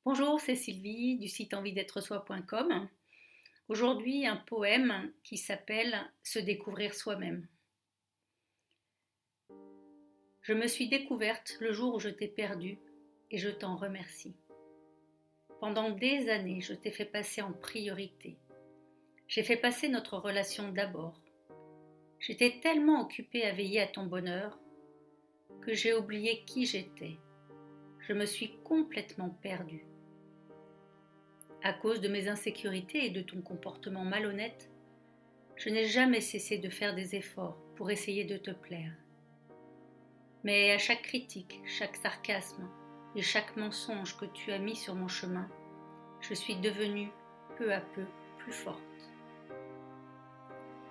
Bonjour, c'est Sylvie du site envie-d'être-soi.com. Aujourd'hui, un poème qui s'appelle Se découvrir soi-même. Je me suis découverte le jour où je t'ai perdue et je t'en remercie. Pendant des années, je t'ai fait passer en priorité. J'ai fait passer notre relation d'abord. J'étais tellement occupée à veiller à ton bonheur que j'ai oublié qui j'étais. Je me suis complètement perdue. À cause de mes insécurités et de ton comportement malhonnête, je n'ai jamais cessé de faire des efforts pour essayer de te plaire. Mais à chaque critique, chaque sarcasme et chaque mensonge que tu as mis sur mon chemin, je suis devenue peu à peu plus forte.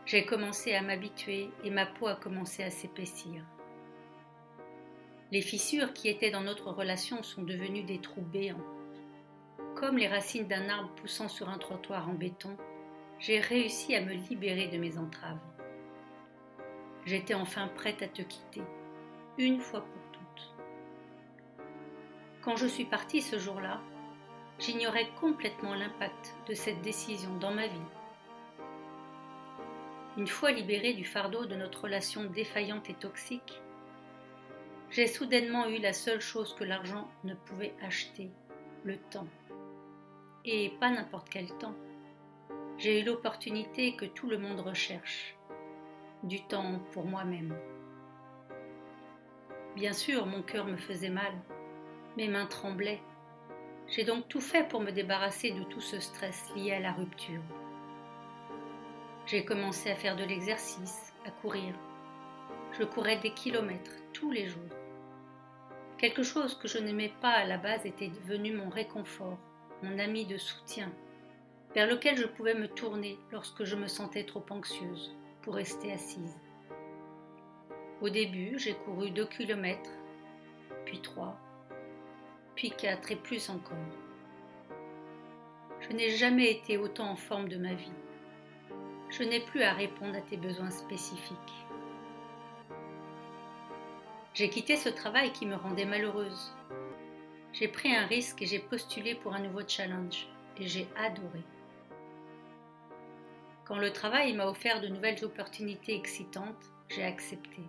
J'ai commencé à m'habituer et ma peau a commencé à s'épaissir. Les fissures qui étaient dans notre relation sont devenues des trous béants. Comme les racines d'un arbre poussant sur un trottoir en béton, j'ai réussi à me libérer de mes entraves. J'étais enfin prête à te quitter, une fois pour toutes. Quand je suis partie ce jour-là, j'ignorais complètement l'impact de cette décision dans ma vie. Une fois libérée du fardeau de notre relation défaillante et toxique, j'ai soudainement eu la seule chose que l'argent ne pouvait acheter, le temps. Et pas n'importe quel temps. J'ai eu l'opportunité que tout le monde recherche, du temps pour moi-même. Bien sûr, mon cœur me faisait mal, mes mains tremblaient. J'ai donc tout fait pour me débarrasser de tout ce stress lié à la rupture. J'ai commencé à faire de l'exercice, à courir. Je courais des kilomètres tous les jours. Quelque chose que je n'aimais pas à la base était devenu mon réconfort, mon ami de soutien, vers lequel je pouvais me tourner lorsque je me sentais trop anxieuse pour rester assise. Au début, j'ai couru 2 kilomètres, puis 3, puis 4 et plus encore. Je n'ai jamais été autant en forme de ma vie. Je n'ai plus à répondre à tes besoins spécifiques. J'ai quitté ce travail qui me rendait malheureuse. J'ai pris un risque et j'ai postulé pour un nouveau challenge et j'ai adoré. Quand le travail m'a offert de nouvelles opportunités excitantes, j'ai accepté.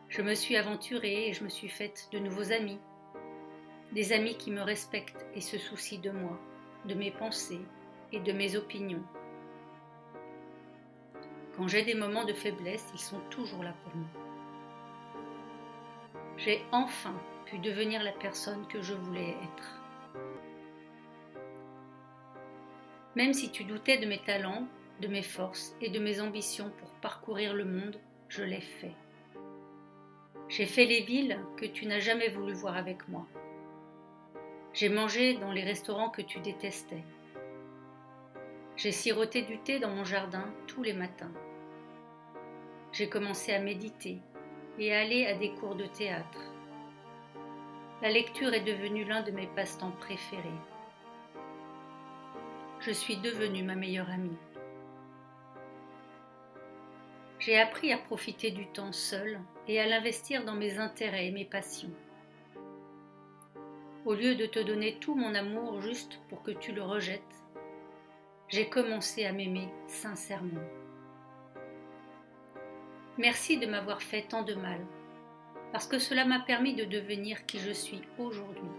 Je me suis aventurée et je me suis faite de nouveaux amis. Des amis qui me respectent et se soucient de moi, de mes pensées et de mes opinions. Quand j'ai des moments de faiblesse, ils sont toujours là pour moi. J'ai enfin pu devenir la personne que je voulais être. Même si tu doutais de mes talents, de mes forces et de mes ambitions pour parcourir le monde, je l'ai fait. J'ai fait les villes que tu n'as jamais voulu voir avec moi. J'ai mangé dans les restaurants que tu détestais. J'ai siroté du thé dans mon jardin tous les matins. J'ai commencé à méditer et à aller à des cours de théâtre. La lecture est devenue l'un de mes passe-temps préférés. Je suis devenue ma meilleure amie. J'ai appris à profiter du temps seul et à l'investir dans mes intérêts et mes passions. Au lieu de te donner tout mon amour juste pour que tu le rejettes, j'ai commencé à m'aimer sincèrement. Merci de m'avoir fait tant de mal, parce que cela m'a permis de devenir qui je suis aujourd'hui.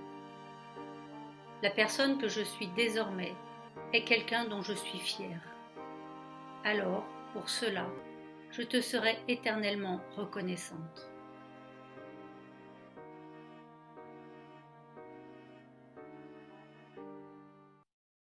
La personne que je suis désormais est quelqu'un dont je suis fière. Alors, pour cela, je te serai éternellement reconnaissante.